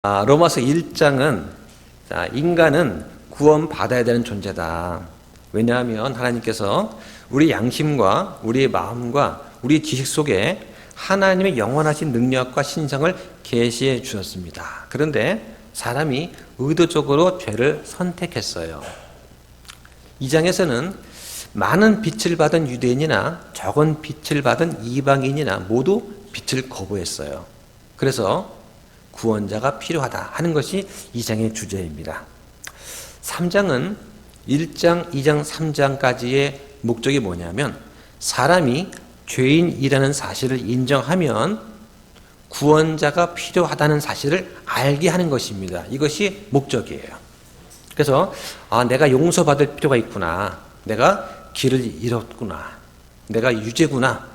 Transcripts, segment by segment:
로마서 1장은 인간은 구원받아야 되는 존재다. 왜냐하면 하나님께서 우리 양심과 우리의 마음과 우리 지식 속에 하나님의 영원하신 능력과 신성을 계시해 주셨습니다. 그런데 사람이 의도적으로 죄를 선택했어요. 2장에서는 많은 빛을 받은 유대인이나 적은 빛을 받은 이방인이나 모두 빛을 거부했어요. 그래서 구원자가 필요하다 하는 것이 2장의 주제입니다. 3장은 1장, 2장, 3장까지의 목적이 뭐냐면 사람이 죄인이라는 사실을 인정하면 구원자가 필요하다는 사실을 알게 하는 것입니다. 이것이 목적이에요. 그래서 내가 용서받을 필요가 있구나. 내가 길을 잃었구나. 내가 유죄구나.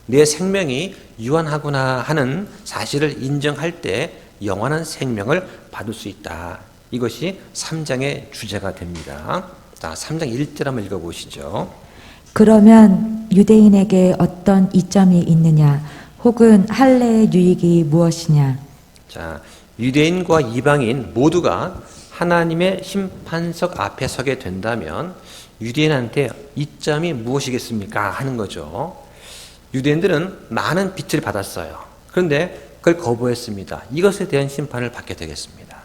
내 생명이 유한하구나 하는 사실을 인정할 때 영원한 생명을 받을 수 있다. 이것이 3장의 주제가 됩니다. 자, 3장 1절 한번 읽어보시죠. 그러면 유대인에게 어떤 이점이 있느냐? 혹은 할례의 유익이 무엇이냐? 자, 유대인과 이방인 모두가 하나님의 심판석 앞에 서게 된다면 유대인한테 이점이 무엇이겠습니까? 하는 거죠. 유대인들은 많은 빛을 받았어요. 그런데 그걸 거부했습니다. 이것에 대한 심판을 받게 되겠습니다.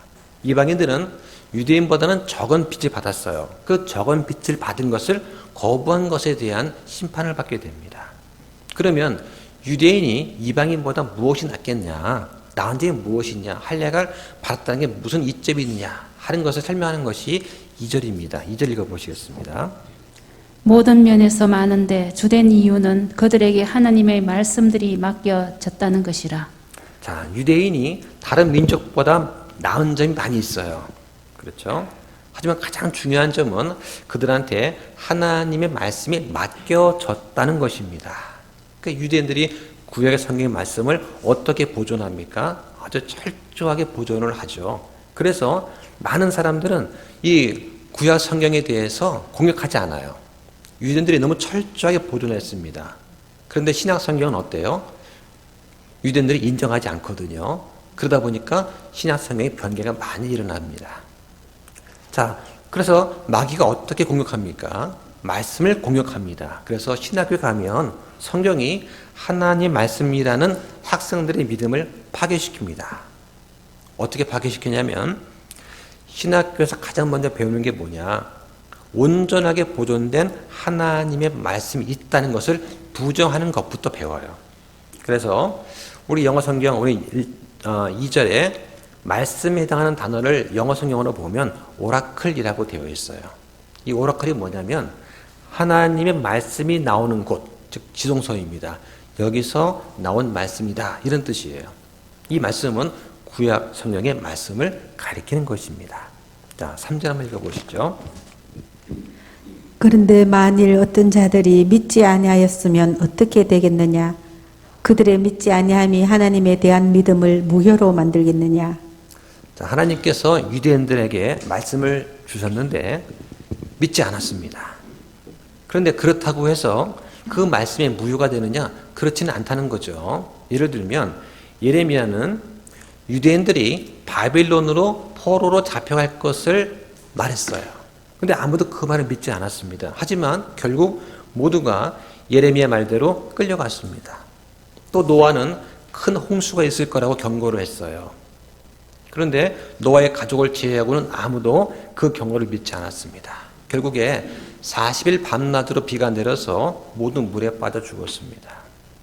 이방인들은 유대인보다는 적은 빛을 받았어요. 그 적은 빛을 받은 것을 거부한 것에 대한 심판을 받게 됩니다. 그러면 유대인이 이방인보다 무엇이 낫겠냐? 나한테 무엇이냐? 할례를 받았다는 게 무슨 이점이 있느냐? 하는 것을 설명하는 것이 2절입니다. 2절 읽어보시겠습니다. 모든 면에서 많은데 주된 이유는 그들에게 하나님의 말씀들이 맡겨졌다는 것이라. 자, 유대인이 다른 민족보다 나은 점이 많이 있어요. 그렇죠? 하지만 가장 중요한 점은 그들한테 하나님의 말씀이 맡겨졌다는 것입니다. 그러니까 유대인들이 구약의 성경의 말씀을 어떻게 보존합니까? 아주 철저하게 보존을 하죠. 그래서 많은 사람들은 이 구약 성경에 대해서 공격하지 않아요. 유대인들이 너무 철저하게 보존했습니다. 그런데 신약 성경은 어때요? 유대인들이 인정하지 않거든요. 그러다 보니까 신약 성경의 변개가 많이 일어납니다. 자, 그래서 마귀가 어떻게 공격합니까? 말씀을 공격합니다. 그래서 신학교에 가면 성경이 하나님 말씀이라는 학생들의 믿음을 파괴시킵니다. 어떻게 파괴시키냐면 신학교에서 가장 먼저 배우는 게 뭐냐? 온전하게 보존된 하나님의 말씀이 있다는 것을 부정하는 것부터 배워요. 그래서 우리 영어 성경 우리 2절에 말씀에 해당하는 단어를 영어 성경으로 보면 오라클이라고 되어 있어요. 이 오라클이 뭐냐면 하나님의 말씀이 나오는 곳, 즉 지동서입니다. 여기서 나온 말씀이다. 이런 뜻이에요. 이 말씀은 구약 성경의 말씀을 가리키는 것입니다. 자, 3절 한번 읽어보시죠. 그런데 만일 어떤 자들이 믿지 아니하였으면 어떻게 되겠느냐? 그들의 믿지 아니함이 하나님에 대한 믿음을 무효로 만들겠느냐? 자, 하나님께서 유대인들에게 말씀을 주셨는데 믿지 않았습니다. 그런데 그렇다고 해서 그 말씀이 무효가 되느냐? 그렇지는 않다는 거죠. 예를 들면 예레미야는 유대인들이 바빌론으로 포로로 잡혀갈 것을 말했어요. 근데 아무도 그 말을 믿지 않았습니다. 하지만 결국 모두가 예레미야 말대로 끌려갔습니다. 또 노아는 큰 홍수가 있을 거라고 경고를 했어요. 그런데 노아의 가족을 제외하고는 아무도 그 경고를 믿지 않았습니다. 결국에 40일 밤낮으로 비가 내려서 모두 물에 빠져 죽었습니다.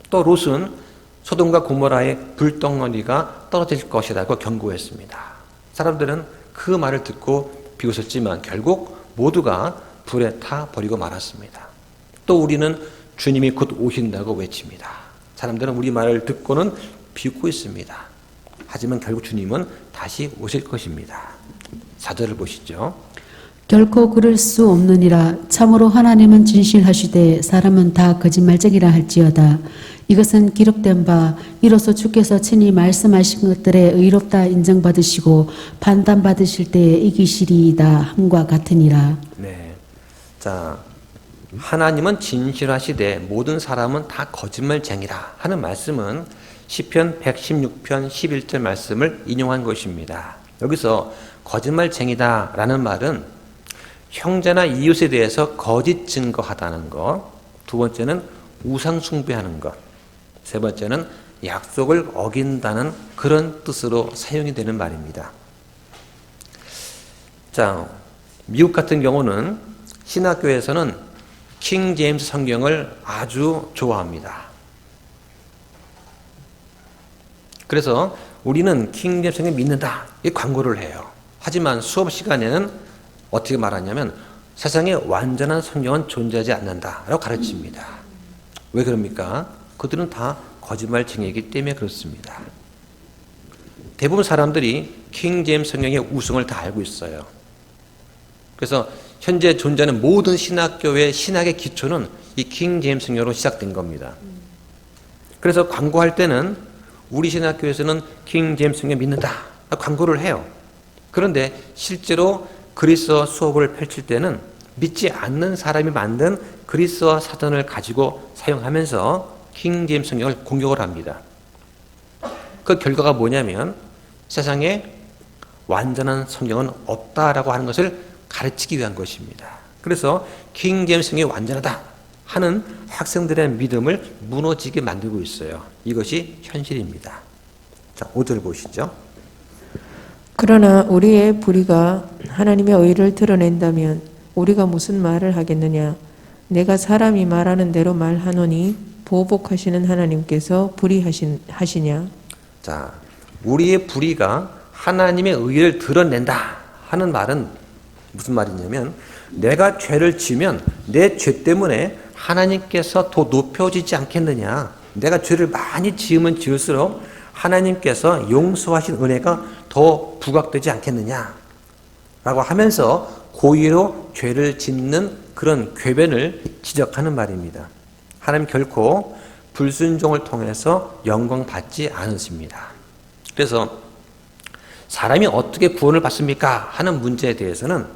또 롯은 소돔과 고모라의 불덩어리가 떨어질 것이라고 경고했습니다. 사람들은 그 말을 듣고 비웃었지만 결국 모두가 불에 타 버리고 말았습니다. 또 우리는 주님이 곧 오신다고 외칩니다. 사람들은 우리 말을 듣고는 비웃고 있습니다. 하지만 결국 주님은 다시 오실 것입니다. 4절을 보시죠. 결코 그럴 수 없느니라. 참으로 하나님은 진실하시되 사람은 다 거짓말쟁이라 할지어다. 이것은 기록된 바 이로써 주께서 친히 말씀하신 것들에 의롭다 인정받으시고 판단받으실 때에 이기시리이다 함과 같으니라. 네. 자, 하나님은 진실하시되 모든 사람은 다 거짓말쟁이라 하는 말씀은 시편 116편 11절 말씀을 인용한 것입니다. 여기서 거짓말쟁이다라는 말은 형제나 이웃에 대해서 거짓 증거하다는 것, 두 번째는 우상 숭배하는 것, 세 번째는 약속을 어긴다는 그런 뜻으로 사용이 되는 말입니다. 자, 미국 같은 경우는 신학교에서는 킹 제임스 성경을 아주 좋아합니다. 그래서 우리는 킹 제임스 성경 믿는다 이 광고를 해요. 하지만 수업 시간에는 어떻게 말하냐면 세상에 완전한 성경은 존재하지 않는다라고 가르칩니다. 왜 그럽니까? 그들은 다 거짓말쟁이이기 때문에 그렇습니다. 대부분 사람들이 킹 제임스 성경의 우승을 다 알고 있어요. 그래서 현재 존재하는 모든 신학교의 신학의 기초는 이 킹 제임스 성경으로 시작된 겁니다. 그래서 광고할 때는 우리 신학교에서는 킹 제임스 성경 믿는다 광고를 해요. 그런데 실제로 그리스어 수업을 펼칠 때는 믿지 않는 사람이 만든 그리스어 사전을 가지고 사용하면서 킹 제임스 성경을 공격을 합니다. 그 결과가 뭐냐면 세상에 완전한 성경은 없다라고 하는 것을 가르치기 위한 것입니다. 그래서 킹 제임스 성경이 완전하다 하는 학생들의 믿음을 무너지게 만들고 있어요. 이것이 현실입니다. 자, 5절 보시죠. 그러나 우리의 불의가 하나님의 의를 드러낸다면 우리가 무슨 말을 하겠느냐? 내가 사람이 말하는 대로 말하노니 보복하시는 하나님께서 불의하시냐? 자, 우리의 불의가 하나님의 의를 드러낸다 하는 말은 무슨 말이냐면 내가 죄를 지면 내 죄 때문에 하나님께서 더 높여지지 않겠느냐? 내가 죄를 많이 지으면 지을수록 하나님께서 용서하신 은혜가 더 부각되지 않겠느냐? 라고 하면서 고의로 죄를 짓는 그런 궤변을 지적하는 말입니다. 하나님 결코 불순종을 통해서 영광 받지 않으십니다. 그래서 사람이 어떻게 구원을 받습니까? 하는 문제에 대해서는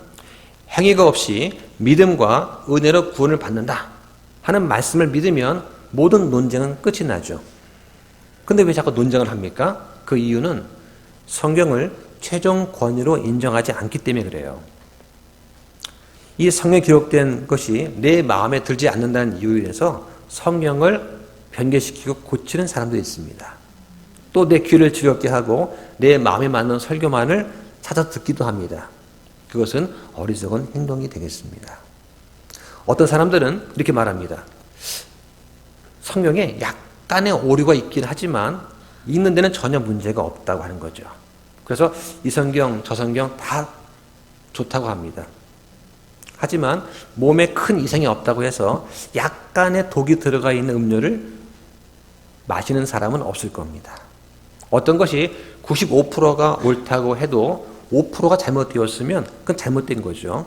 행위가 없이 믿음과 은혜로 구원을 받는다 하는 말씀을 믿으면 모든 논쟁은 끝이 나죠. 근데 왜 자꾸 논쟁을 합니까? 그 이유는 성경을 최종 권위로 인정하지 않기 때문에 그래요. 이 성경에 기록된 것이 내 마음에 들지 않는다는 이유에서 성경을 변개시키고 고치는 사람도 있습니다. 또 내 귀를 즐겁게 하고 내 마음에 맞는 설교만을 찾아 듣기도 합니다. 그것은 어리석은 행동이 되겠습니다. 어떤 사람들은 이렇게 말합니다. 성경에 약간의 오류가 있긴 하지만 읽는 데는 전혀 문제가 없다고 하는 거죠. 그래서 이 성경, 저 성경 다 좋다고 합니다. 하지만 몸에 큰 이상이 없다고 해서 약간의 독이 들어가 있는 음료를 마시는 사람은 없을 겁니다. 어떤 것이 95%가 옳다고 해도 5%가 잘못되었으면 그건 잘못된 거죠.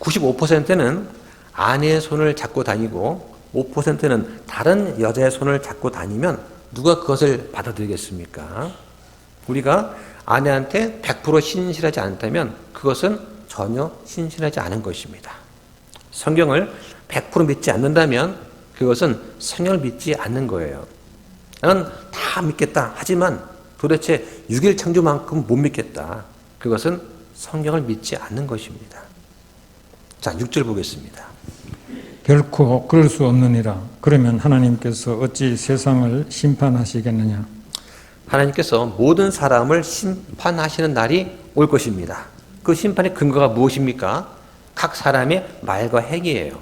95%는 아내의 손을 잡고 다니고 5%는 다른 여자의 손을 잡고 다니면 누가 그것을 받아들이겠습니까? 우리가 아내한테 100% 신실하지 않다면 그것은 전혀 신실하지 않은 것입니다. 성경을 100% 믿지 않는다면 그것은 성경을 믿지 않는 거예요. 나는 다 믿겠다 하지만 도대체 6일 창조만큼 못 믿겠다. 그것은 성경을 믿지 않는 것입니다. 자, 6절 보겠습니다. 결코 그럴 수 없느니라. 그러면 하나님께서 어찌 세상을 심판하시겠느냐? 하나님께서 모든 사람을 심판하시는 날이 올 것입니다. 그 심판의 근거가 무엇입니까? 각 사람의 말과 행위예요.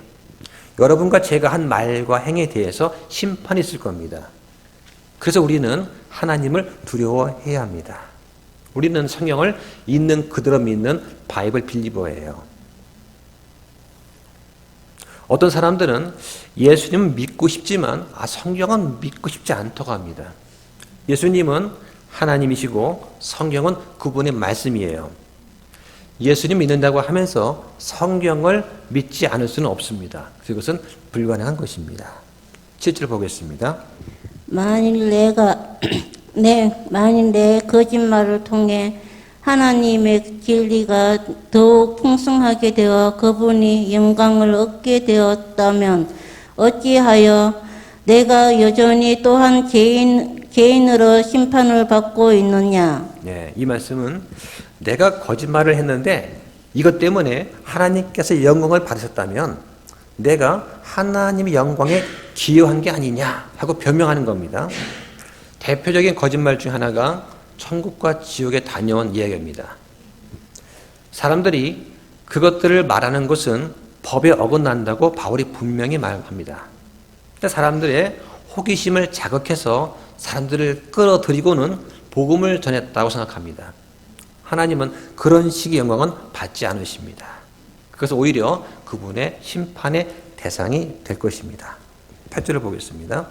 여러분과 제가 한 말과 행위에 대해서 심판이 있을 겁니다. 그래서 우리는 하나님을 두려워해야 합니다. 우리는 성경을 있는 그대로 믿는 바이블 빌리버예요. 어떤 사람들은 예수님은 믿고 싶지만 성경은 믿고 싶지 않다고 합니다. 예수님은 하나님이시고 성경은 그분의 말씀이에요. 예수님 믿는다고 하면서 성경을 믿지 않을 수는 없습니다. 그것은 불가능한 것입니다. 7절 보겠습니다. 만일 내 거짓말을 통해 하나님의 진리가 더욱 풍성하게 되어 그분이 영광을 얻게 되었다면 어찌하여 내가 여전히 또한 개인으로 심판을 받고 있느냐? 네, 이 말씀은 내가 거짓말을 했는데 이것 때문에 하나님께서 영광을 받으셨다면 내가 하나님의 영광에 기여한 게 아니냐 하고 변명하는 겁니다. 대표적인 거짓말 중 하나가 천국과 지옥에 다녀온 이야기입니다. 사람들이 그것들을 말하는 것은 법에 어긋난다고 바울이 분명히 말합니다. 사람들의 호기심을 자극해서 사람들을 끌어들이고는 복음을 전했다고 생각합니다. 하나님은 그런 식의 영광은 받지 않으십니다. 그래서 오히려 그분의 심판의 대상이 될 것입니다. 8절을 보겠습니다.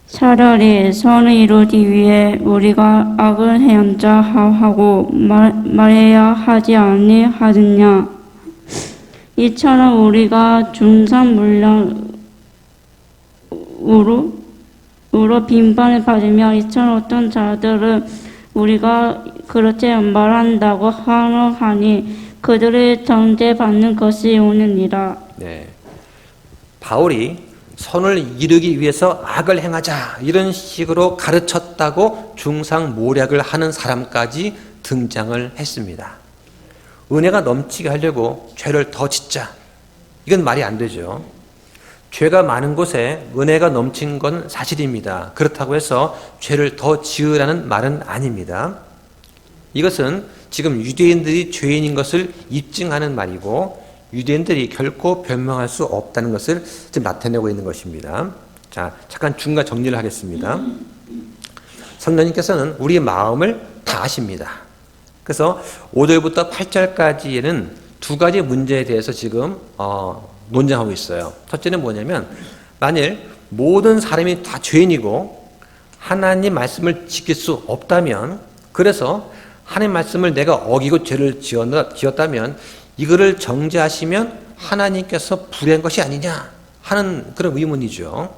차라리 선을 이루기 위해 우리가 악을 행자 하고 말해야 하지 아니하느냐. 이처럼 우리가 중상물량으로 빈번히 받으며 이처럼 어떤 자들은 우리가 그렇게 말한다고 하노하니 그들을 정죄받는 것이 오느니라. 네, 바울이 선을 이루기 위해서 악을 행하자 이런 식으로 가르쳤다고 중상모략을 하는 사람까지 등장을 했습니다. 은혜가 넘치게 하려고 죄를 더 짓자, 이건 말이 안 되죠. 죄가 많은 곳에 은혜가 넘친 건 사실입니다. 그렇다고 해서 죄를 더 지으라는 말은 아닙니다. 이것은 지금 유대인들이 죄인인 것을 입증하는 말이고 유대인들이 결코 변명할 수 없다는 것을 지금 나타내고 있는 것입니다. 자, 잠깐 중간 정리를 하겠습니다. 성령님께서는 우리의 마음을 다 아십니다. 그래서 5절부터 8절까지에는 두 가지 문제에 대해서 지금 논쟁하고 있어요. 첫째는 뭐냐면 만일 모든 사람이 다 죄인이고 하나님 말씀을 지킬 수 없다면, 그래서 하나님 말씀을 내가 어기고 죄를 지었다면 이거를 정죄하시면 하나님께서 불의한 것이 아니냐 하는 그런 의문이죠.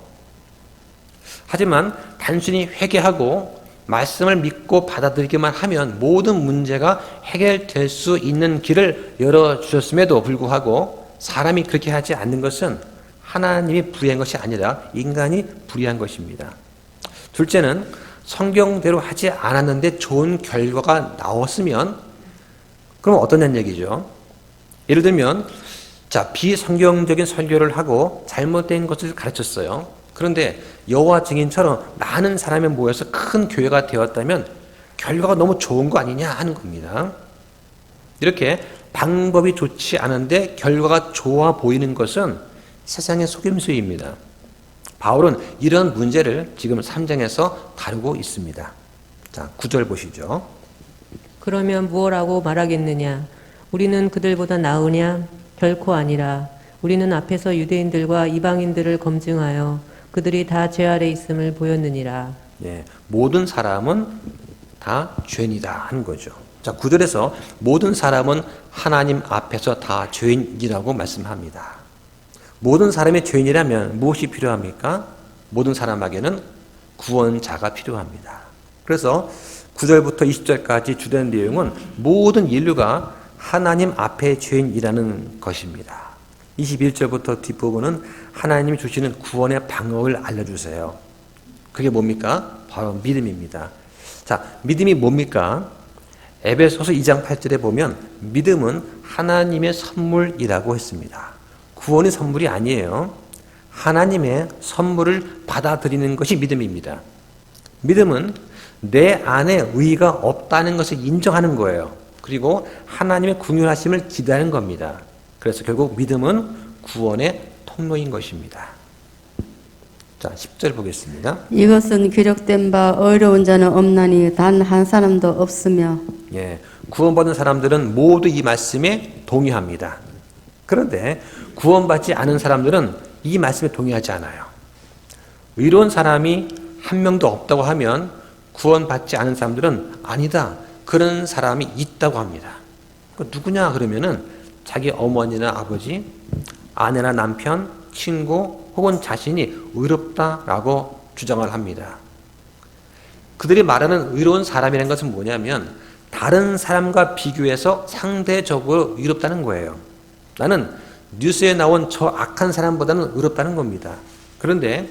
하지만 단순히 회개하고 말씀을 믿고 받아들이기만 하면 모든 문제가 해결될 수 있는 길을 열어주셨음에도 불구하고 사람이 그렇게 하지 않는 것은 하나님이 불의한 것이 아니라 인간이 불의한 것입니다. 둘째는 성경대로 하지 않았는데 좋은 결과가 나왔으면 그럼 어떠냐는 얘기죠. 예를 들면 비성경적인 설교를 하고 잘못된 것을 가르쳤어요. 그런데 여호와 증인처럼 많은 사람이 모여서 큰 교회가 되었다면 결과가 너무 좋은 거 아니냐 하는 겁니다. 이렇게 방법이 좋지 않은데 결과가 좋아 보이는 것은 세상의 속임수입니다. 바울은 이런 문제를 지금 3장에서 다루고 있습니다. 자, 9절 보시죠. 그러면 무엇라고 말하겠느냐? 우리는 그들보다 나으냐? 결코 아니라. 우리는 앞에서 유대인들과 이방인들을 검증하여 그들이 다 죄 아래 있음을 보였느니라. 예, 모든 사람은 다 죄인이다 하는 거죠. 자, 9절에서 모든 사람은 하나님 앞에서 다 죄인이라고 말씀합니다. 모든 사람이 죄인이라면 무엇이 필요합니까? 모든 사람에게는 구원자가 필요합니다. 그래서 9절부터 20절까지 주된 내용은 모든 인류가 하나님 앞에 죄인이라는 것입니다. 21절부터 뒷부분은 하나님이 주시는 구원의 방법을 알려주세요. 그게 뭡니까? 바로 믿음입니다. 자, 믿음이 뭡니까? 에베소서 2장 8절에 보면 믿음은 하나님의 선물이라고 했습니다. 구원이 선물이 아니에요. 하나님의 선물을 받아들이는 것이 믿음입니다. 믿음은 내 안에 의의가 없다는 것을 인정하는 거예요. 그리고 하나님의 긍휼하심을 기대하는 겁니다. 그래서 결국 믿음은 구원의 통로인 것입니다. 자, 10절 보겠습니다. 이것은 기록된 바 어려운 자는 없나니 단 한 사람도 없으며. 예, 구원받은 사람들은 모두 이 말씀에 동의합니다. 그런데 구원받지 않은 사람들은 이 말씀에 동의하지 않아요. 의로운 사람이 한 명도 없다고 하면 구원받지 않은 사람들은 아니다, 그런 사람이 있다고 합니다. 누구냐 그러면은 자기 어머니나 아버지, 아내나 남편, 친구 혹은 자신이 의롭다라고 주장을 합니다. 그들이 말하는 의로운 사람이라는 것은 뭐냐면 다른 사람과 비교해서 상대적으로 의롭다는 거예요. 나는 뉴스에 나온 저 악한 사람보다는 의롭다는 겁니다. 그런데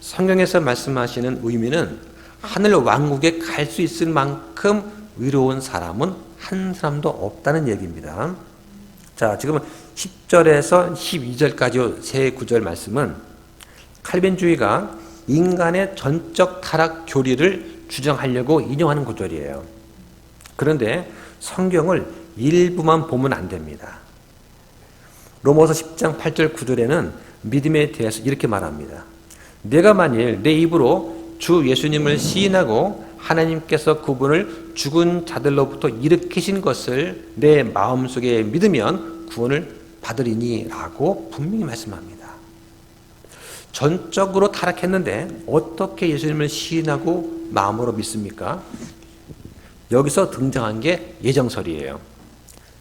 성경에서 말씀하시는 의미는 하늘 왕국에 갈 수 있을 만큼 의로운 사람은 한 사람도 없다는 얘기입니다. 자, 지금 10절에서 12절까지 세 구절 말씀은 칼빈주의가 인간의 전적 타락 교리를 주장하려고 인용하는 구절이에요. 그런데 성경을 일부만 보면 안 됩니다. 로마서 10장 8절 9절에는 믿음에 대해서 이렇게 말합니다. 내가 만일 내 입으로 주 예수님을 시인하고 하나님께서 그분을 죽은 자들로부터 일으키신 것을 내 마음속에 믿으면 구원을 받으리니 라고 분명히 말씀합니다. 전적으로 타락했는데 어떻게 예수님을 시인하고 마음으로 믿습니까? 여기서 등장한 게 예정설이에요.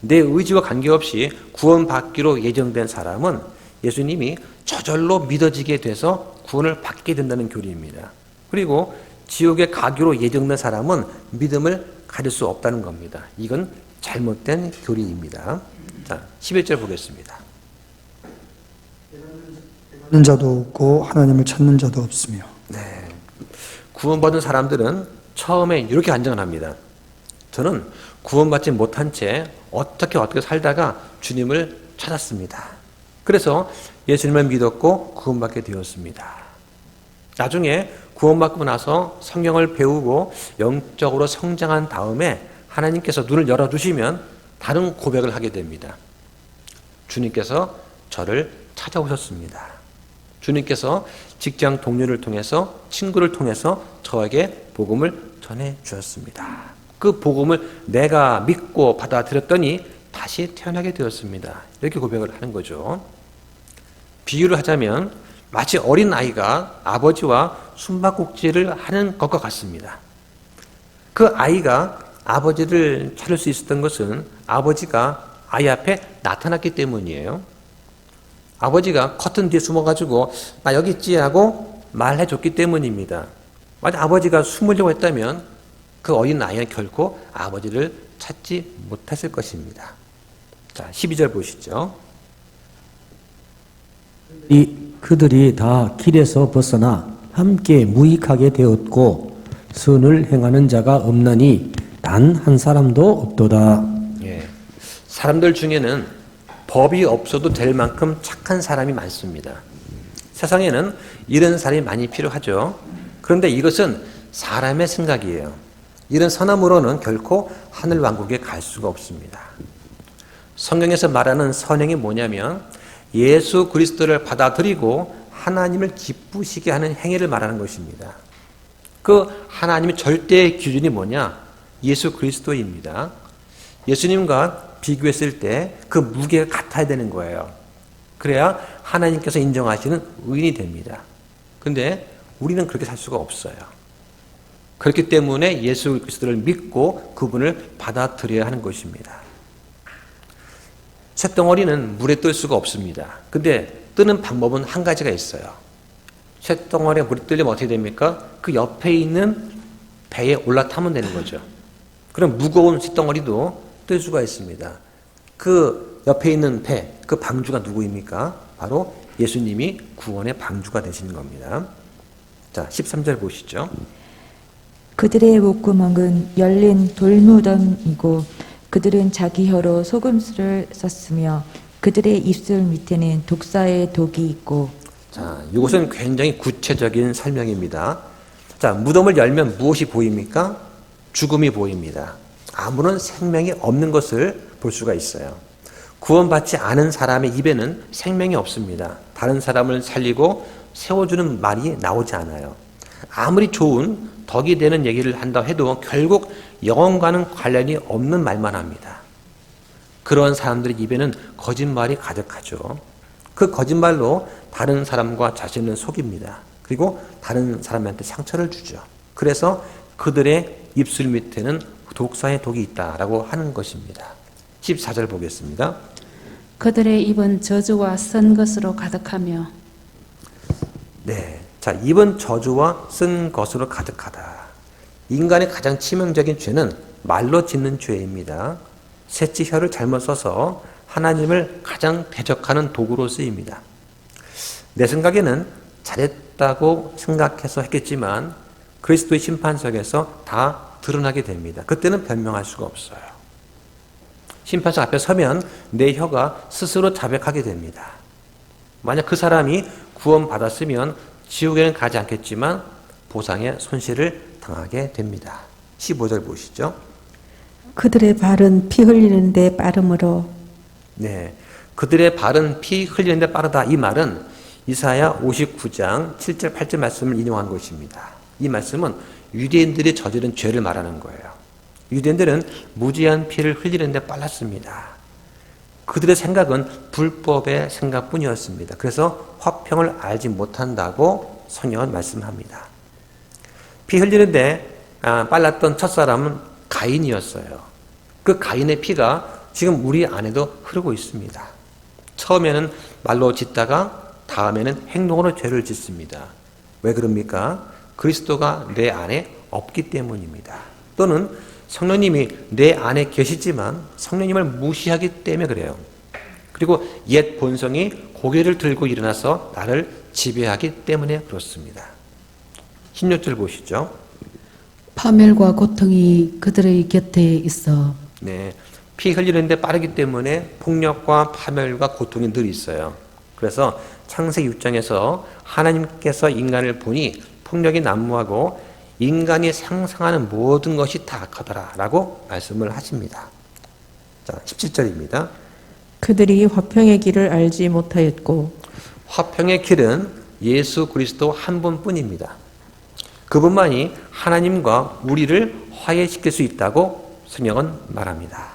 내 의지와 관계없이 구원받기로 예정된 사람은 예수님이 저절로 믿어지게 돼서 구원을 받게 된다는 교리입니다. 그리고 지옥에 가기로 예정된 사람은 믿음을 가질 수 없다는 겁니다. 이건 잘못된 교리입니다. 자, 11절 보겠습니다. 찾는 자도 없고 하나님을 찾는 자도 없으며. 네. 구원받은 사람들은 처음에 이렇게 안정합니다. 저는 구원받지 못한 채 어떻게 살다가 주님을 찾았습니다. 그래서 예수님을 믿었고 구원받게 되었습니다. 나중에 구원받고 나서 성경을 배우고 영적으로 성장한 다음에 하나님께서 눈을 열어주시면 다른 고백을 하게 됩니다. 주님께서 저를 찾아오셨습니다. 주님께서 직장 동료를 통해서 친구를 통해서 저에게 복음을 전해 주셨습니다. 그 복음을 내가 믿고 받아들였더니 다시 태어나게 되었습니다. 이렇게 고백을 하는 거죠. 비유를 하자면 마치 어린 아이가 아버지와 숨바꼭질을 하는 것과 같습니다. 그 아이가 아버지를 찾을 수 있었던 것은 아버지가 아이 앞에 나타났기 때문이에요. 아버지가 커튼 뒤에 숨어가지고 나 여기 있지 하고 말해줬기 때문입니다. 만약 아버지가 숨으려고 했다면 그 어린 아이는 결코 아버지를 찾지 못했을 것입니다. 자, 12절 보시죠. 그들이 다 길에서 벗어나 함께 무익하게 되었고 선을 행하는 자가 없나니 단 한 사람도 없도다. 예, 사람들 중에는 법이 없어도 될 만큼 착한 사람이 많습니다. 세상에는 이런 사람이 많이 필요하죠. 그런데 이것은 사람의 생각이에요. 이런 선함으로는 결코 하늘 왕국에 갈 수가 없습니다. 성경에서 말하는 선행이 뭐냐면 예수 그리스도를 받아들이고 하나님을 기쁘시게 하는 행위를 말하는 것입니다. 그 하나님의 절대 기준이 뭐냐? 예수 그리스도입니다. 예수님과 비교했을 때 그 무게가 같아야 되는 거예요. 그래야 하나님께서 인정하시는 의인이 됩니다. 근데 우리는 그렇게 살 수가 없어요. 그렇기 때문에 예수 그리스도를 믿고 그분을 받아들여야 하는 것입니다. 쇳덩어리는 물에 뜰 수가 없습니다. 근데 뜨는 방법은 한 가지가 있어요. 쇳덩어리에 물이 뜨려면 어떻게 됩니까? 그 옆에 있는 배에 올라타면 되는 거죠. 그럼 무거운 쇳덩어리도 뜰 수가 있습니다. 그 옆에 있는 배, 그 방주가 누구입니까? 바로 예수님이 구원의 방주가 되시는 겁니다. 자, 13절 보시죠. 그들의 목구멍은 열린 돌무덤이고 그들은 자기 혀로 소금술을 썼으며 그들의 입술 밑에는 독사의 독이 있고. 자, 이것은 굉장히 구체적인 설명입니다. 자, 무덤을 열면 무엇이 보입니까? 죽음이 보입니다. 아무런 생명이 없는 것을 볼 수가 있어요. 구원받지 않은 사람의 입에는 생명이 없습니다. 다른 사람을 살리고 세워주는 말이 나오지 않아요. 아무리 좋은 덕이 되는 얘기를 한다 해도 결국 영혼과는 관련이 없는 말만 합니다. 그런 사람들의 입에는 거짓말이 가득하죠. 그 거짓말로 다른 사람과 자신을 속입니다. 그리고 다른 사람한테 상처를 주죠. 그래서 그들의 입술 밑에는 독사의 독이 있다라고 하는 것입니다. 14절 보겠습니다. 그들의 입은 저주와 쓴 것으로 가득하며. 네, 자, 입은 저주와 쓴 것으로 가득하다. 인간의 가장 치명적인 죄는 말로 짓는 죄입니다. 셋째 혀를 잘못 써서 하나님을 가장 대적하는 도구로 쓰입니다. 내 생각에는 잘했다 했다고 생각해서 했겠지만 그리스도의 심판석에서 다 드러나게 됩니다. 그때는 변명할 수가 없어요. 심판석 앞에 서면 내 혀가 스스로 자백하게 됩니다. 만약 그 사람이 구원받았으면 지옥에는 가지 않겠지만 보상의 손실을 당하게 됩니다. 15절 보시죠. 그들의 발은 피 흘리는데 빠름으로 네, 그들의 발은 피 흘리는데 빠르다. 이 말은 이사야 59장 7절 8절 말씀을 인용한 것입니다. 이 말씀은 유대인들이 저지른 죄를 말하는 거예요. 유대인들은 무지한 피를 흘리는데 빨랐습니다. 그들의 생각은 불법의 생각뿐이었습니다. 그래서 화평을 알지 못한다고 성경은 말씀합니다. 피 흘리는데 빨랐던 첫사람은 가인이었어요. 그 가인의 피가 지금 우리 안에도 흐르고 있습니다. 처음에는 말로 짓다가 다음에는 행동으로 죄를 짓습니다. 왜 그럽니까? 그리스도가 내 안에 없기 때문입니다. 또는 성령님이 내 안에 계시지만 성령님을 무시하기 때문에 그래요. 그리고 옛 본성이 고개를 들고 일어나서 나를 지배하기 때문에 그렇습니다. 16절 보시죠. 파멸과 고통이 그들의 곁에 있어. 네, 피 흘리는데 빠르기 때문에 폭력과 파멸과 고통이 늘 있어요. 그래서 창세기 6장에서 하나님께서 인간을 보니 폭력이 난무하고 인간이 상상하는 모든 것이 다 악하더라 라고 말씀을 하십니다. 자, 17절입니다. 그들이 화평의 길을 알지 못하였고 화평의 길은 예수 그리스도 한 분뿐입니다. 그분만이 하나님과 우리를 화해시킬 수 있다고 성경은 말합니다.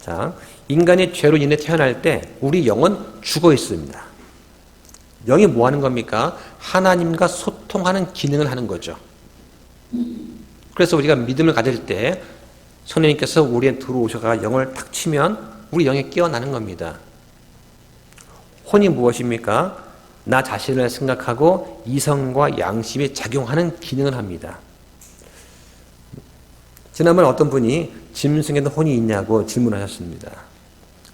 자, 인간이 죄로 인해 태어날 때 우리 영은 죽어 있습니다. 영이 뭐 하는 겁니까? 하나님과 소통하는 기능을 하는 거죠. 그래서 우리가 믿음을 가질 때 성령님께서 우리에 들어오셔가 영을 탁 치면 우리 영이 깨어나는 겁니다. 혼이 무엇입니까? 나 자신을 생각하고 이성과 양심이 작용하는 기능을 합니다. 지난번에 어떤 분이 짐승에도 혼이 있냐고 질문하셨습니다.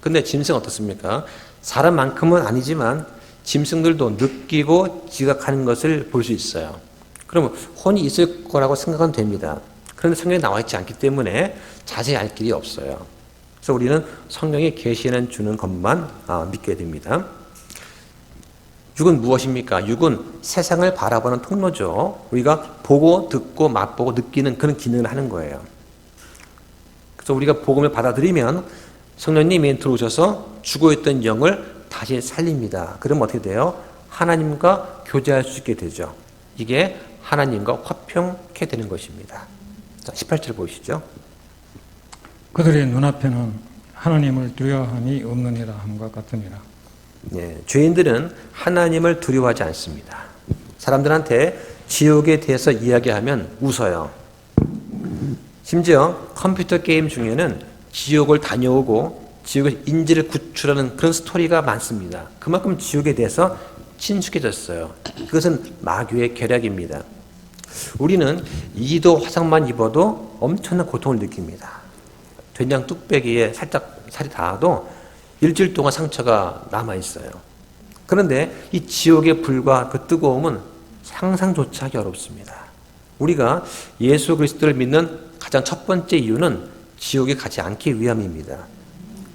근데 짐승 어떻습니까? 사람만큼은 아니지만 짐승들도 느끼고 지각하는 것을 볼 수 있어요. 그러면 혼이 있을 거라고 생각은 됩니다. 그런데 성경에 나와 있지 않기 때문에 자세히 알 길이 없어요. 그래서 우리는 성경이 계시는 주는 것만 믿게 됩니다. 육은 무엇입니까? 육은 세상을 바라보는 통로죠. 우리가 보고 듣고 맛보고 느끼는 그런 기능을 하는 거예요. 그래서 우리가 복음을 받아들이면 성령님이 들어오셔서 죽어있던 영을 다시 살립니다. 그러면 어떻게 돼요? 하나님과 교제할 수 있게 되죠. 이게 하나님과 화평케 되는 것입니다. 자, 18절 보시죠. 그들의 눈앞에는 하나님을 두려워함이 없느니라 함과 같으니라. 네, 죄인들은 하나님을 두려워하지 않습니다. 사람들한테 지옥에 대해서 이야기하면 웃어요. 심지어 컴퓨터 게임 중에는 지옥을 다녀오고 지옥의 인지를 구출하는 그런 스토리가 많습니다. 그만큼 지옥에 대해서 친숙해졌어요. 그것은 마귀의 계략입니다. 우리는 이도 화상만 입어도 엄청난 고통을 느낍니다. 된장 뚝배기에 살짝 살이 닿아도 일주일 동안 상처가 남아있어요. 그런데 이 지옥의 불과 그 뜨거움은 상상조차 하기 어렵습니다. 우리가 예수 그리스도를 믿는 가장 첫 번째 이유는 지옥에 가지 않기 위함입니다.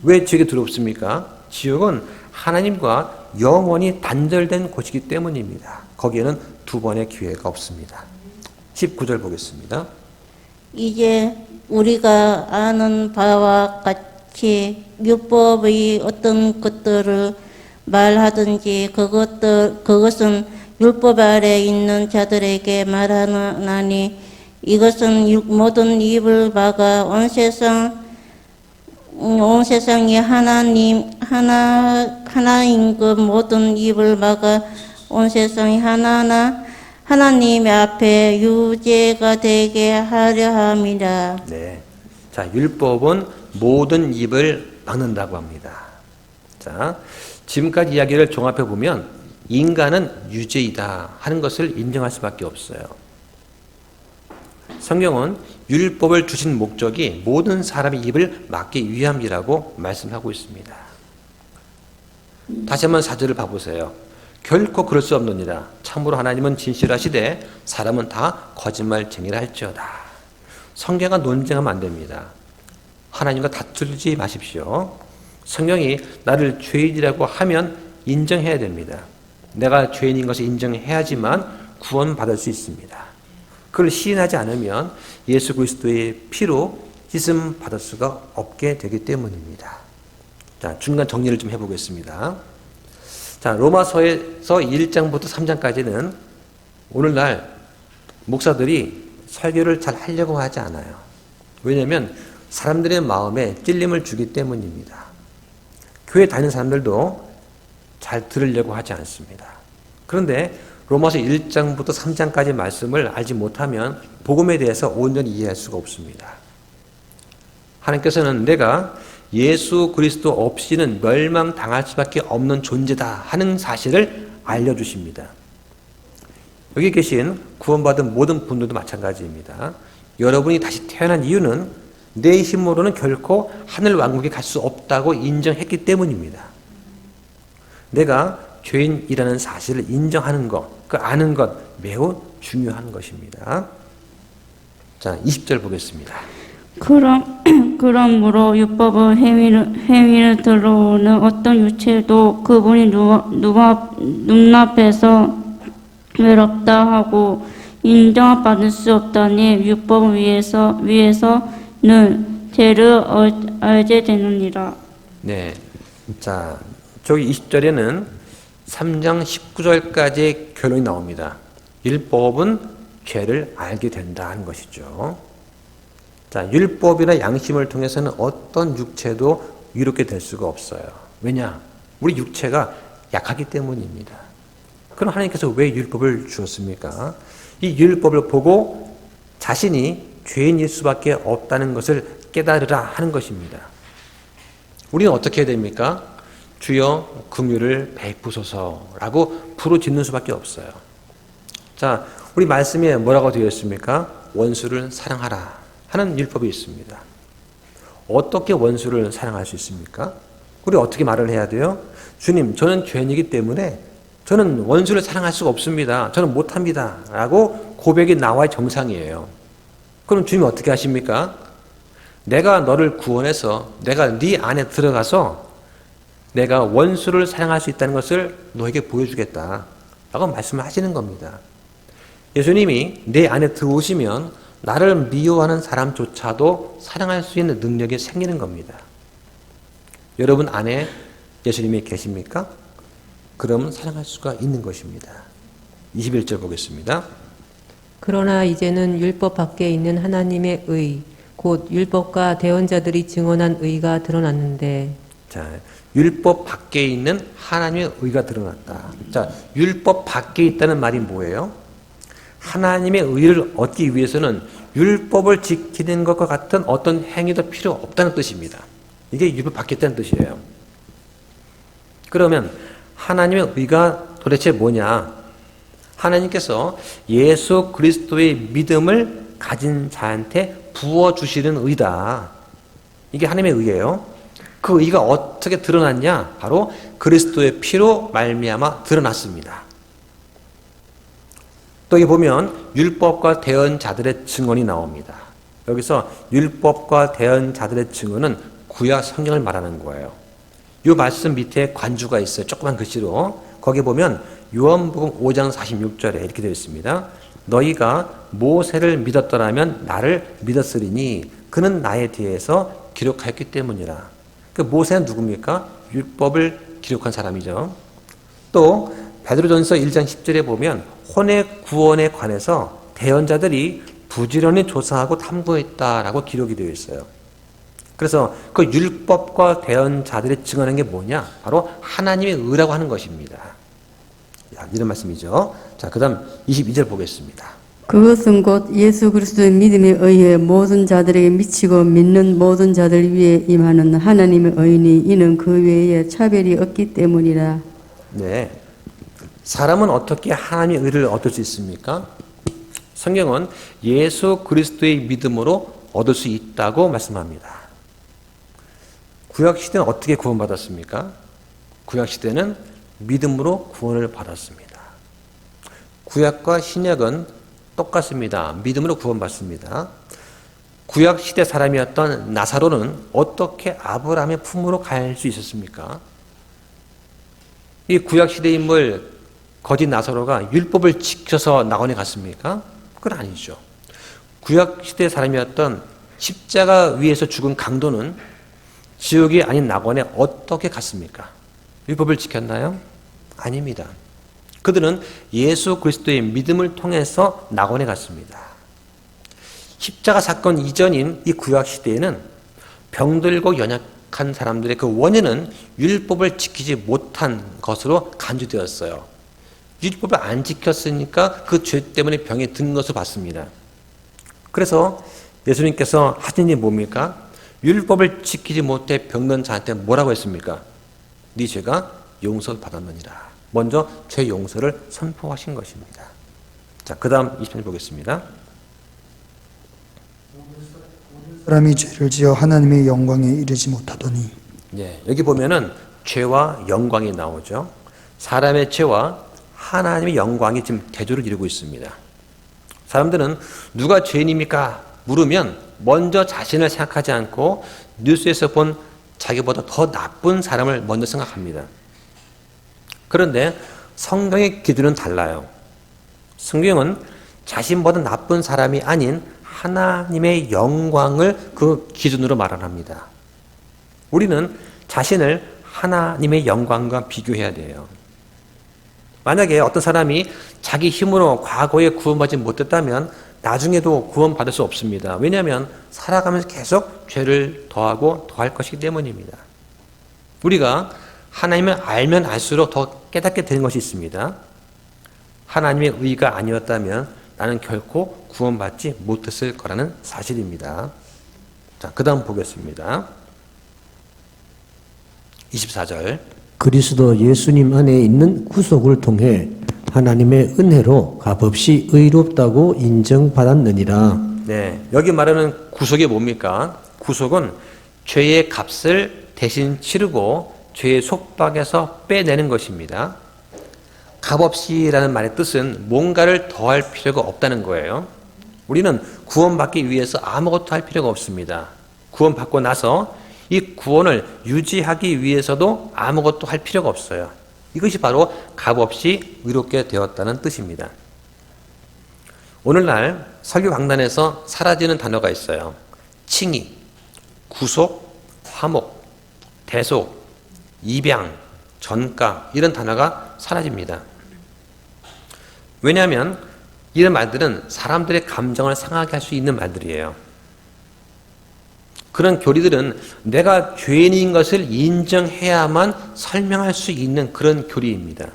왜 지옥이 두렵습니까? 지옥은 하나님과 영원히 단절된 곳이기 때문입니다. 거기에는 두 번의 기회가 없습니다. 19절 보겠습니다. 이제 우리가 아는 바와 같이 율법의 어떤 것들을 말하든지 그것은 율법 아래 있는 자들에게 말하나니 이것은 모든 입을 막아 온 세상이 하나인 그 모든 입을 막아 온 세상이 하나님 앞에 유죄가 되게 하려 함이라. 네. 자, 율법은 모든 입을 막는다고 합니다. 자, 지금까지 이야기를 종합해 보면 인간은 유죄이다 하는 것을 인정할 수밖에 없어요. 성경은 율법을 주신 목적이 모든 사람의 입을 막기 위함이라고 말씀하고 있습니다. 다시 한번 4절을 봐보세요. 결코 그럴 수 없느니라. 참으로 하나님은 진실하시되 사람은 다 거짓말쟁이라 할지어다. 성경과 논쟁하면 안 됩니다. 하나님과 다투지 마십시오. 성경이 나를 죄인이라고 하면 인정해야 됩니다. 내가 죄인인 것을 인정해야지만 구원받을 수 있습니다. 그걸 시인하지 않으면 예수 그리스도의 피로 씻음 받을 수가 없게 되기 때문입니다. 자, 중간 정리를 좀 해보겠습니다. 자, 로마서에서 1장부터 3장까지는 오늘날 목사들이 설교를 잘 하려고 하지 않아요. 왜냐하면 사람들의 마음에 찔림을 주기 때문입니다. 교회 다니는 사람들도 잘 들으려고 하지 않습니다. 그런데 로마서 1장부터 3장까지 말씀을 알지 못하면 복음에 대해서 온전히 이해할 수가 없습니다. 하나님께서는 내가 예수 그리스도 없이는 멸망당할 수밖에 없는 존재다 하는 사실을 알려주십니다. 여기 계신 구원받은 모든 분들도 마찬가지입니다. 여러분이 다시 태어난 이유는 내 힘으로는 결코 하늘 왕국에 갈 수 없다고 인정했기 때문입니다. 내가 죄인이라는 사실을 인정하는 것, 그 아는 것 매우 중요한 것입니다. 자, 20절 보겠습니다. 그러므로 율법의 행위를 들어오는 어떤 유체도 그분이 눈앞에서 외롭다 하고 인정받을 수 없다니 율법 위에서는 죄를 알게 되느니라. 네. 자, 저기 20절에는 3장 19절까지의 결론이 나옵니다. 율법은 죄를 알게 된다는 것이죠. 자, 율법이나 양심을 통해서는 어떤 육체도 유롭게 될 수가 없어요. 왜냐? 우리 육체가 약하기 때문입니다. 그럼 하나님께서 왜 율법을 주었습니까? 이 율법을 보고 자신이 죄인일 수밖에 없다는 것을 깨달으라 하는 것입니다. 우리는 어떻게 해야 됩니까? 주여 긍휼을 베푸소서라고 부르짖는 수밖에 없어요. 자, 우리 말씀에 뭐라고 되어 있습니까? 원수를 사랑하라 하는 율법이 있습니다. 어떻게 원수를 사랑할 수 있습니까? 우리 어떻게 말을 해야 돼요? 주님, 저는 죄인이기 때문에 저는 원수를 사랑할 수가 없습니다. 저는 못합니다. 라고 고백이 나와야 정상이에요. 그럼 주님이 어떻게 하십니까? 내가 너를 구원해서 내가 네 안에 들어가서 내가 원수를 사랑할 수 있다는 것을 너에게 보여주겠다 라고 말씀을 하시는 겁니다. 예수님이 내 안에 들어오시면 나를 미워하는 사람조차도 사랑할 수 있는 능력이 생기는 겁니다. 여러분 안에 예수님이 계십니까? 그럼 사랑할 수가 있는 것입니다. 21절 보겠습니다. 그러나 이제는 율법 밖에 있는 하나님의 의, 곧 율법과 대언자들이 증언한 의가 드러났는데. 자, 율법 밖에 있는 하나님의 의가 드러났다. 자, 율법 밖에 있다는 말이 뭐예요? 하나님의 의를 얻기 위해서는 율법을 지키는 것과 같은 어떤 행위도 필요 없다는 뜻입니다. 이게 율법 밖에 있다는 뜻이에요. 그러면 하나님의 의가 도대체 뭐냐? 하나님께서 예수 그리스도의 믿음을 가진 자한테 부어주시는 의다. 이게 하나님의 의예요. 그 의가 어떻게 드러났냐? 바로 그리스도의 피로 말미암아 드러났습니다. 또 여기 보면 율법과 대언자들의 증언이 나옵니다. 여기서 율법과 대언자들의 증언은 구약 성경을 말하는 거예요. 이 말씀 밑에 관주가 있어요. 조그만 글씨로. 거기 보면 요한복음 5장 46절에 이렇게 되어 있습니다. 너희가 모세를 믿었더라면 나를 믿었으리니 그는 나에 대해서 기록하였기 때문이라. 그 모세는 누굽니까? 율법을 기록한 사람이죠. 또 베드로전서 1장 10절에 보면 혼의 구원에 관해서 대언자들이 부지런히 조사하고 탐구했다라고 기록이 되어 있어요. 그래서 그 율법과 대언자들이 증언한 게 뭐냐? 바로 하나님의 의라고 하는 것입니다. 이런 말씀이죠. 자, 그 다음 22절 보겠습니다. 그것은 곧 예수 그리스도의 믿음에 의해 모든 자들에게 미치고 믿는 모든 자들 위에 임하는 하나님의 의니 이는 그 외에 차별이 없기 때문이라. 네. 사람은 어떻게 하나님의 의를 얻을 수 있습니까? 성경은 예수 그리스도의 믿음으로 얻을 수 있다고 말씀합니다. 구약시대는 어떻게 구원받았습니까? 구약시대는 믿음으로 구원을 받았습니다. 구약과 신약은 똑같습니다. 믿음으로 구원받습니다. 구약 시대 사람이었던 나사로는 어떻게 아브라함의 품으로 갈 수 있었습니까? 이 구약 시대 인물 거짓 나사로가 율법을 지켜서 낙원에 갔습니까? 그건 아니죠. 구약 시대 사람이었던 십자가 위에서 죽은 강도는 지옥이 아닌 낙원에 어떻게 갔습니까? 율법을 지켰나요? 아닙니다. 그들은 예수 그리스도의 믿음을 통해서 낙원에 갔습니다. 십자가 사건 이전인 이 구약 시대에는 병들고 연약한 사람들의 그 원인은 율법을 지키지 못한 것으로 간주되었어요. 율법을 안 지켰으니까 그 죄 때문에 병에 든 것을 봤습니다. 그래서 예수님께서 하신 일이 뭡니까? 율법을 지키지 못해 병든 자한테 뭐라고 했습니까? 네 죄가 용서받았느니라. 먼저 죄 용서를 선포하신 것입니다. 자, 그 다음 20절 보겠습니다. 사람이 죄를 지어 하나님의 영광에 이르지 못하더니. 예, 여기 보면은 죄와 영광이 나오죠. 사람의 죄와 하나님의 영광이 지금 대조를 이루고 있습니다. 사람들은 누가 죄인입니까? 물으면 먼저 자신을 생각하지 않고 뉴스에서 본 자기보다 더 나쁜 사람을 먼저 생각합니다. 그런데 성경의 기준은 달라요. 성경은 자신보다 나쁜 사람이 아닌 하나님의 영광을 그 기준으로 말합니다. 우리는 자신을 하나님의 영광과 비교해야 돼요. 만약에 어떤 사람이 자기 힘으로 과거에 구원받지 못했다면 나중에도 구원받을 수 없습니다. 왜냐하면 살아가면서 계속 죄를 더하고 더할 것이기 때문입니다. 우리가 하나님을 알면 알수록 더 깨닫게 되는 것이 있습니다. 하나님의 의가 아니었다면 나는 결코 구원받지 못했을 거라는 사실입니다. 자, 그 다음 보겠습니다. 24절. 그리스도 예수님 안에 있는 구속을 통해 하나님의 은혜로 값없이 의롭다고 인정받았느니라. 네, 여기 말하는 구속이 뭡니까? 구속은 죄의 값을 대신 치르고 죄의 속박에서 빼내는 것입니다. 값없이라는 말의 뜻은 뭔가를 더할 필요가 없다는 거예요. 우리는 구원받기 위해서 아무것도 할 필요가 없습니다. 구원받고 나서 이 구원을 유지하기 위해서도 아무것도 할 필요가 없어요. 이것이 바로 값없이 의롭게 되었다는 뜻입니다. 오늘날 설교 강단에서 사라지는 단어가 있어요. 칭의, 구속, 화목, 대속, 입양, 전가 이런 단어가 사라집니다. 왜냐하면 이런 말들은 사람들의 감정을 상하게 할 수 있는 말들이에요. 그런 교리들은 내가 죄인인 것을 인정해야만 설명할 수 있는 그런 교리입니다.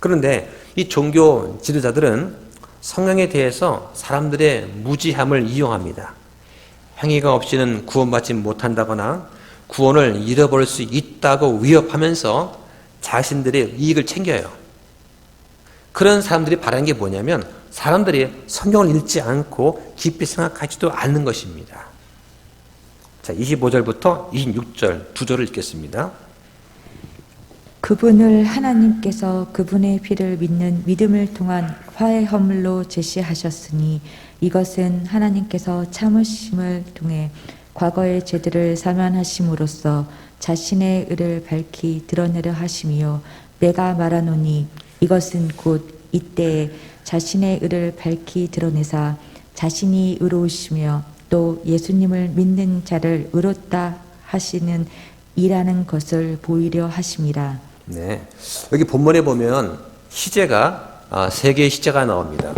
그런데 이 종교 지도자들은 성령에 대해서 사람들의 무지함을 이용합니다. 행위가 없이는 구원받지 못한다거나 구원을 잃어버릴 수 있다고 위협하면서 자신들의 이익을 챙겨요. 그런 사람들이 바라는 게 뭐냐면 사람들이 성경을 읽지 않고 깊이 생각하지도 않는 것입니다. 자, 25절부터 26절 두 절을 읽겠습니다. 그분을 하나님께서 그분의 피를 믿는 믿음을 통한 화해 허물로 제시하셨으니 이것은 하나님께서 참으심을 통해 과거의 죄들을 사면하심으로써 자신의 의를 밝히 드러내려 하심이요 내가 말하노니 이것은 곧 이때에 자신의 의를 밝히 드러내사 자신이 의로우시며 또 예수님을 믿는 자를 의롭다 하시는 이라는 것을 보이려 하심이라. 네, 여기 본문에 보면 시제가 세 개의 시제가 나옵니다.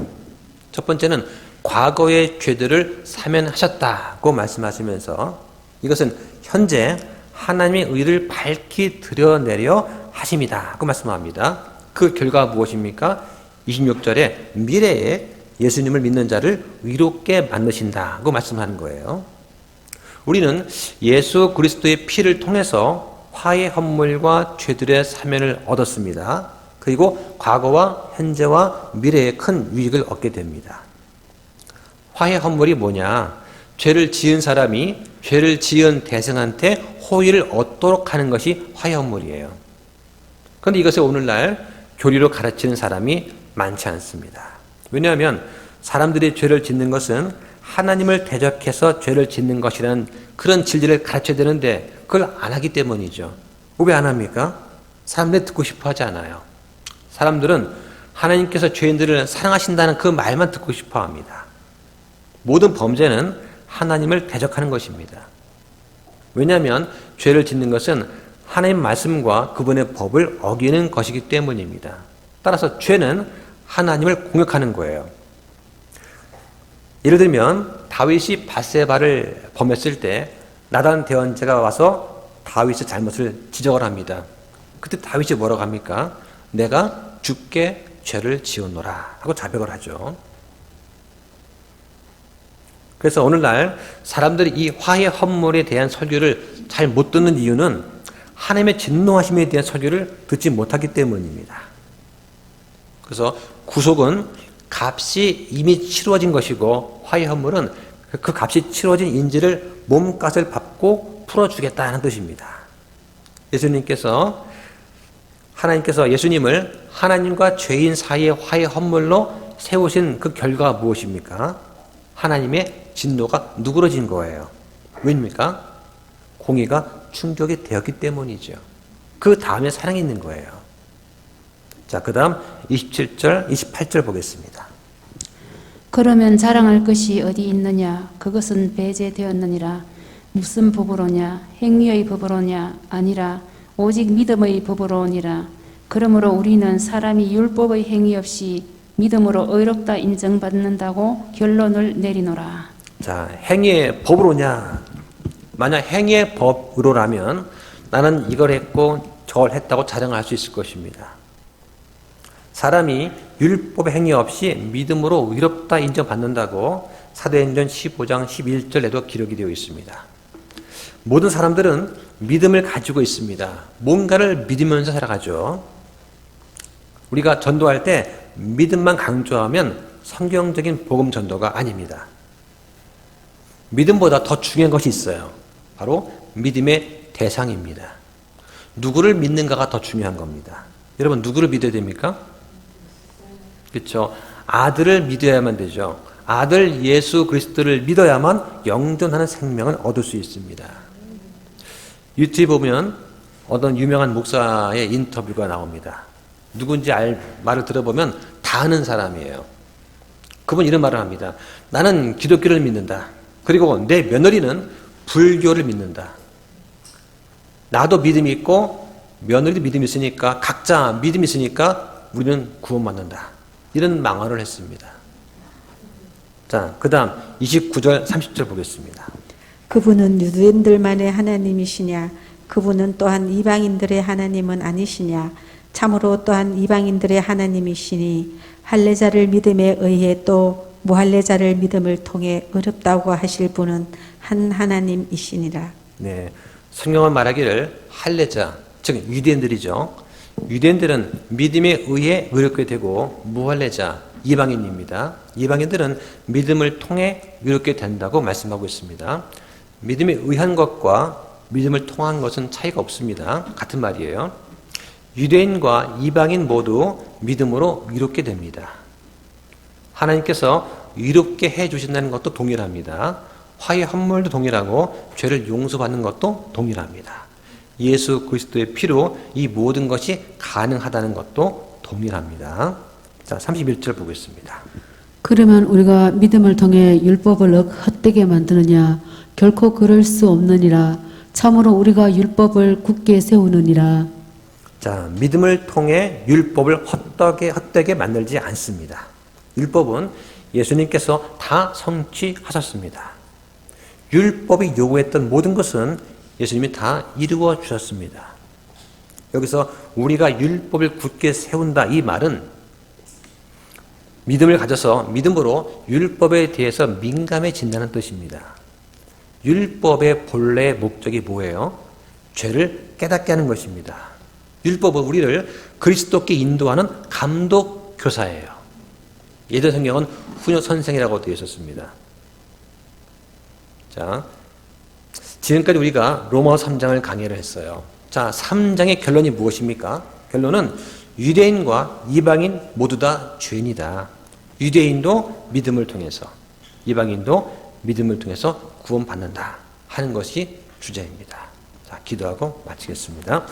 첫 번째는 과거의 죄들을 사면하셨다고 말씀하시면서 이것은 현재 하나님의 의를 밝히 드러내려 하심이다고 말씀합니다. 그 결과가 무엇입니까? 26절에 미래에 예수님을 믿는 자를 의롭게 만드신다고 말씀하는 거예요. 우리는 예수 그리스도의 피를 통해서 화해 헌물과 죄들의 사면을 얻었습니다. 그리고 과거와 현재와 미래에 큰 유익을 얻게 됩니다. 화해 헌물이 뭐냐? 죄를 지은 사람이 죄를 지은 대상한테 호의를 얻도록 하는 것이 화해 헌물이에요. 그런데 이것을 오늘날 교리로 가르치는 사람이 많지 않습니다. 왜냐하면 사람들이 죄를 짓는 것은 하나님을 대적해서 죄를 짓는 것이라는 그런 진리를 가르쳐야 되는데 그걸 안 하기 때문이죠. 왜 안 합니까? 사람들이 듣고 싶어 하지 않아요. 사람들은 하나님께서 죄인들을 사랑하신다는 그 말만 듣고 싶어 합니다. 모든 범죄는 하나님을 대적하는 것입니다. 왜냐하면 죄를 짓는 것은 하나님 말씀과 그분의 법을 어기는 것이기 때문입니다. 따라서 죄는 하나님을 공격하는 거예요. 예를 들면 다윗이 밧세바를 범했을 때 나단 대원자가 와서 다윗의 잘못을 지적을 합니다. 그때 다윗이 뭐라고 합니까? 내가 주께 죄를 지었노라 하고 자백을 하죠. 그래서 오늘날 사람들이 이 화해 헌물에 대한 설교를 잘 못 듣는 이유는 하나님의 진노하심에 대한 설교를 듣지 못하기 때문입니다. 그래서 구속은 값이 이미 치루어진 것이고 화해 헌물은 그 값이 치루어진 인지를 몸값을 받고 풀어주겠다는 뜻입니다. 하나님께서 예수님을 하나님과 죄인 사이의 화해 헌물로 세우신 그 결과가 무엇입니까? 하나님의 진노가 누그러진 거예요. 왜입니까? 공의가 충족이 되었기 때문이죠. 그 다음에 사랑이 있는 거예요. 자, 그 다음 27절, 28절 보겠습니다. 그러면 자랑할 것이 어디 있느냐? 그것은 배제되었느니라. 무슨 법으로냐? 행위의 법으로냐? 아니라 오직 믿음의 법으로니라. 그러므로 우리는 사람이 율법의 행위 없이 믿음으로 의롭다 인정받는다고 결론을 내리노라. 자, 행위의 법으로냐? 만약 행위의 법으로라면 나는 이걸 했고 저걸 했다고 자랑할 수 있을 것입니다. 사람이 율법의 행위 없이 믿음으로 의롭다 인정받는다고 사도행전 15장 11절에도 기록이 되어 있습니다. 모든 사람들은 믿음을 가지고 있습니다. 뭔가를 믿으면서 살아가죠. 우리가 전도할 때 믿음만 강조하면 성경적인 복음 전도가 아닙니다. 믿음보다 더 중요한 것이 있어요. 바로 믿음의 대상입니다. 누구를 믿는가가 더 중요한 겁니다. 여러분, 누구를 믿어야 됩니까? 그렇죠. 아들을 믿어야만 되죠. 아들 예수 그리스도를 믿어야만 영존하는 생명을 얻을 수 있습니다. 유튜브에 보면 어떤 유명한 목사의 인터뷰가 나옵니다. 누군지 말을 들어보면 다 아는 사람이에요. 그분 이런 말을 합니다. 나는 기독교를 믿는다. 그리고 내 며느리는 불교를 믿는다. 나도 믿음이 있고 며느리도 믿음이 있으니까 각자 믿음이 있으니까 우리는 구원받는다. 이런 망언을 했습니다. 자, 그 다음 29절 30절 보겠습니다. 그분은 유대인들만의 하나님이시냐? 그분은 또한 이방인들의 하나님은 아니시냐? 참으로 또한 이방인들의 하나님이시니 할례자를 믿음에 의해 또 무할례자를 믿음을 통해 어렵다고 하실 분은 한 하나님이시니라. 네, 성경은 말하기를 할례자, 즉 유대인들이죠. 유대인들은 믿음에 의해 의롭게 되고 무할례자, 이방인입니다. 이방인들은 믿음을 통해 의롭게 된다고 말씀하고 있습니다. 믿음에 의한 것과 믿음을 통한 것은 차이가 없습니다. 같은 말이에요. 유대인과 이방인 모두 믿음으로 의롭게 됩니다. 하나님께서 의롭게 해주신다는 것도 동일합니다. 화해 헌물도 동일하고 죄를 용서받는 것도 동일합니다. 예수 그리스도의 피로 이 모든 것이 가능하다는 것도 동일합니다. 자, 31절 보겠습니다. 그러면 우리가 믿음을 통해 율법을 헛되게 만드느냐? 결코 그럴 수 없느니라. 참으로 우리가 율법을 굳게 세우느니라. 자, 믿음을 통해 율법을 헛되게 만들지 않습니다. 율법은 예수님께서 다 성취하셨습니다. 율법이 요구했던 모든 것은 예수님이 다 이루어 주셨습니다. 여기서 우리가 율법을 굳게 세운다 이 말은 믿음을 가져서 믿음으로 율법에 대해서 민감해진다는 뜻입니다. 율법의 본래 목적이 뭐예요? 죄를 깨닫게 하는 것입니다. 율법은 우리를 그리스도께 인도하는 감독 교사예요. 예전 성경은 후녀 선생이라고 되어 있었습니다. 자, 지금까지 우리가 로마서 3장을 강의를 했어요. 자, 3장의 결론이 무엇입니까? 결론은 유대인과 이방인 모두 다 죄인이다. 유대인도 믿음을 통해서, 이방인도 믿음을 통해서 구원받는다 하는 것이 주제입니다. 자, 기도하고 마치겠습니다.